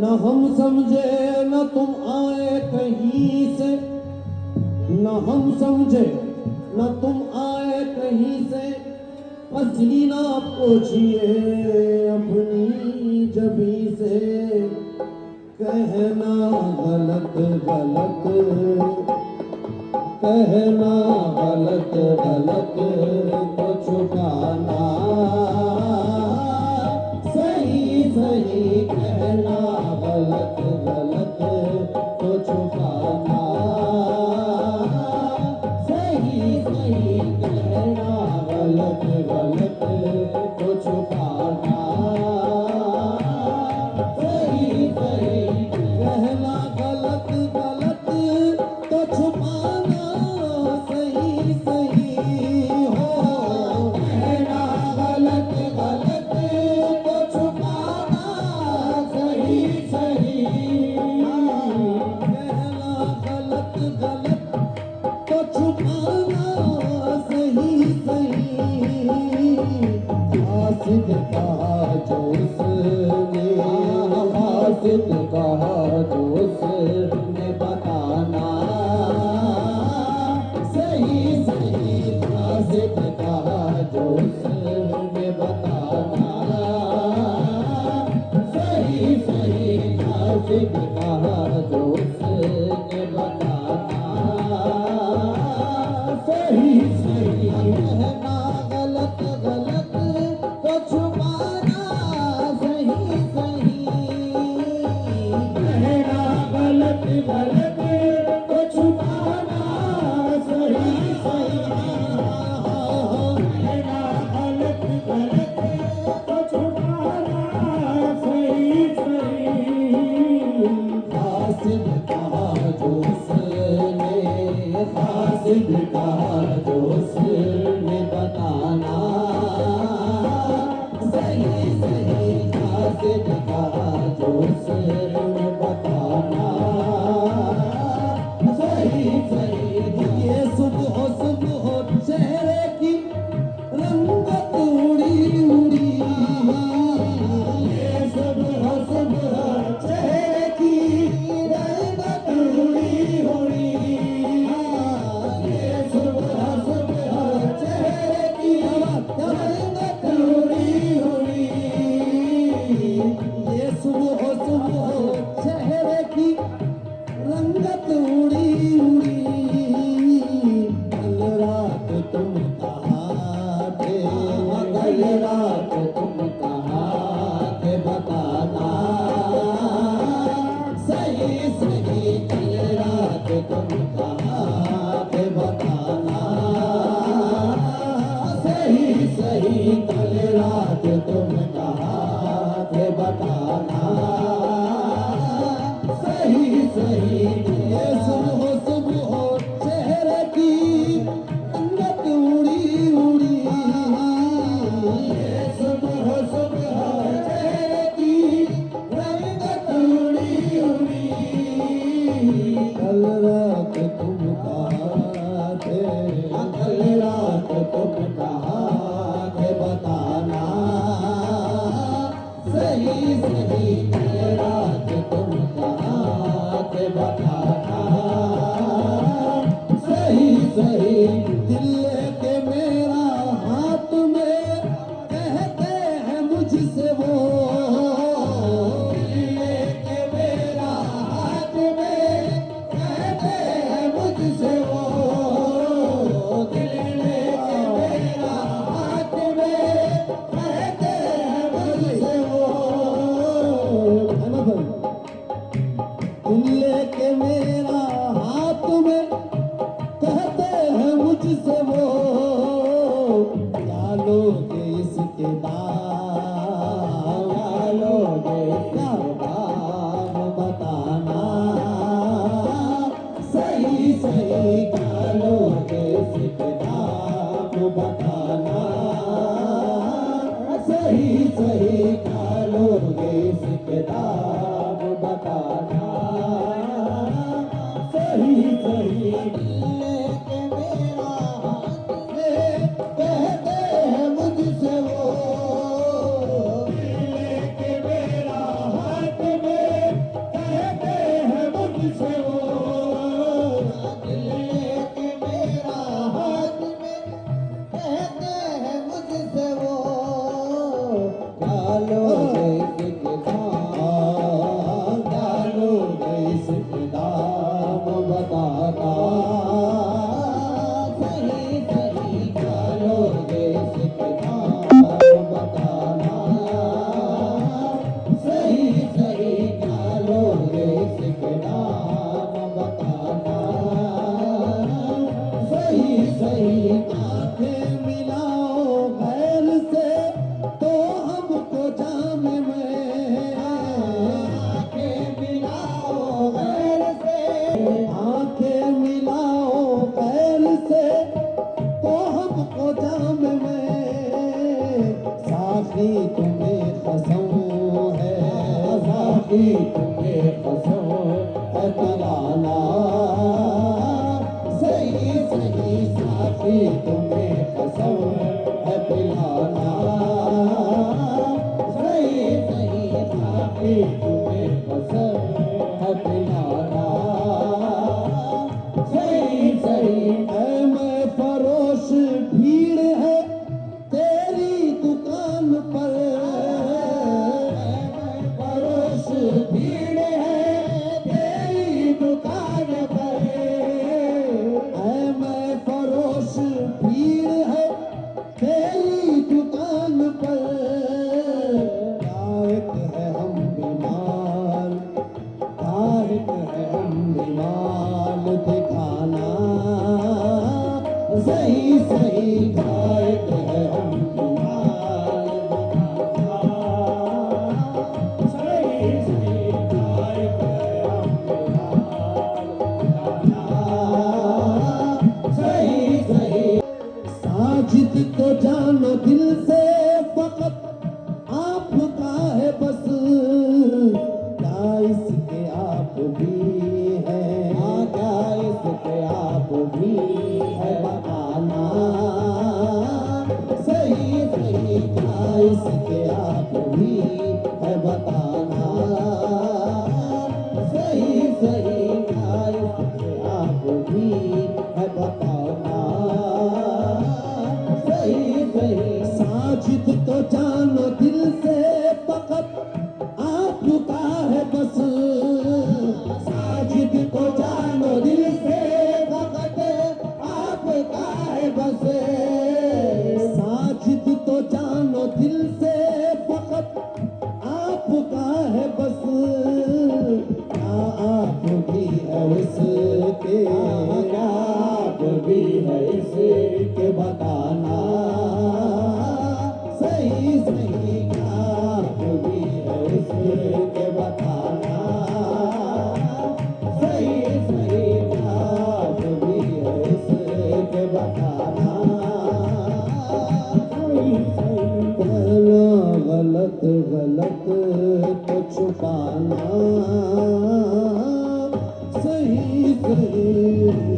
न हम समझे न तुम आए कहीं से, न हम समझे न तुम आए कहीं से, पसीना पोछिए अपनी जबी से। कहना गलत गलत, कहना गलत गलत तो छुपाना सही सही। कहना गलत गलत तो छुपाना सही सही। कहना गलत गलत तो छुपाना सही सही। कहना गलत गलत तो छुपाना सही सही हो। कहना गलत गलत तो छुपाना सही सही। कहना गलत गलत तो छुपाना सही सही। हासिद कहा जो उसने, हासिद कहा जो उसने बताना सही सही। हासिद कहा जो उसने बताना सही सही। हासिद कहा जो उसने बताना सही सही। कहना गलत गलत तो छुपाना सही सही। कहना गलत गलत तो छुपाना सही सही। कहना गलत गलत तो छुपाना सही सही। हासिद कहा जो उसने, हासिद कहा जो उसने बताना सही सही। हासिद कहा जो उसने बताना सही सही। ये सुबह सुबह चेहरे की रंगत उड़ी उड़ी, ये सुबह सुबह चेहरे की रंगत उड़ी उड़ी। ये सुबह सुबह चेहरे की रंगत उड़ी उड़ी। ये सुबह सुबह चेहरे की रंगत उड़ी उड़ी। कल रात तुम कहाँ थे, कल रात तुम कहाँ थे बताना सही सही। कल रात तुम कहाँ थे बताना सही सही। कल रात तुम कहाँ थे बताना सही सही। ये सुबह सुबह चेहरे की रंगत उड़ी उड़ी। ये सुबह सुबह चेहरे की रंगत उड़ी उड़ी। कल रात तुम कहाँ थे, कल रात तुम कहाँ थे बताना सही सही। कल रात तुम कहाँ थे बताना सही सही। दिल लेके मेरा हाथ में कहते हैं मुझसे वो, दिल लेके मेरा हाथ में कहते हैं मुझसे वो। दिल लेके मेरा हाथ में कहते हैं मुझसे वो। दिल लेके मेरा हाथ में कहते हैं मुझसे वो। क्या लोगे इसके दाम, क्या लोगे इसके दाम बताना सही सही। क्या लोगे इसके दाम बताना सही सही। क्या लोगे इसके दाम बताना सही सही। लेके मेरा हाथ में कहते हैं मुझसे वो, लेके मेरा हाथ में मुझसे वो दिल लेके मेरा हाथ में कहते हैं मुझसे वो डालोगे इसके दाम बताना सही सही डालोगे इसके दाम बताना सही सही डालोगे इसके दाम बताना सही सही आंखें मिलाओ गैर से तो हमको जाम में आंखें मिलाओ गैर से आंखें मिलाओ गैर से तो हमको जाम में साथी तुम्हें कसम है साथी तुम्हें कसम है पिलाना सही सही साथी तुम्हें कसम है पिलाना सही सही साथी तुम्हें कसम है पिलाना सही सही है मैं फरोश भीड़ है तेरी दुकान पर मैं फरोश भीड़ है तेरी दुकान पर है मैं फरोश भीड़ है तेरी दुकान पर लायक है हम बीमार लायक है हम बीमार दिखाना सही सही लायक है हम बीमार दिखाना सही सही लायक है हम बीमार दिखाना सही सही साजिद तो जानो दिल से फकत आपका है बस क्या इसके आप भी है क्या इसके आप भी है बताना सही सही क्या इसके आप भी है बताना सही सही क्या इसके आप भी है बताना सही सही साजिद तो जानो दिल से फकत आपका है बस साजिद तो जानो दिल से फकत आपका है बस साजिद तो जानो दिल से फकत आपका है बस क्या आप भी है इसके क्या आप भी है इसके बताना सही सही क्या आप भी है इसके बताना सही सही क्या आप भी है इसके बताना सही सही कहना गलत गलत तो छुपाना सही सही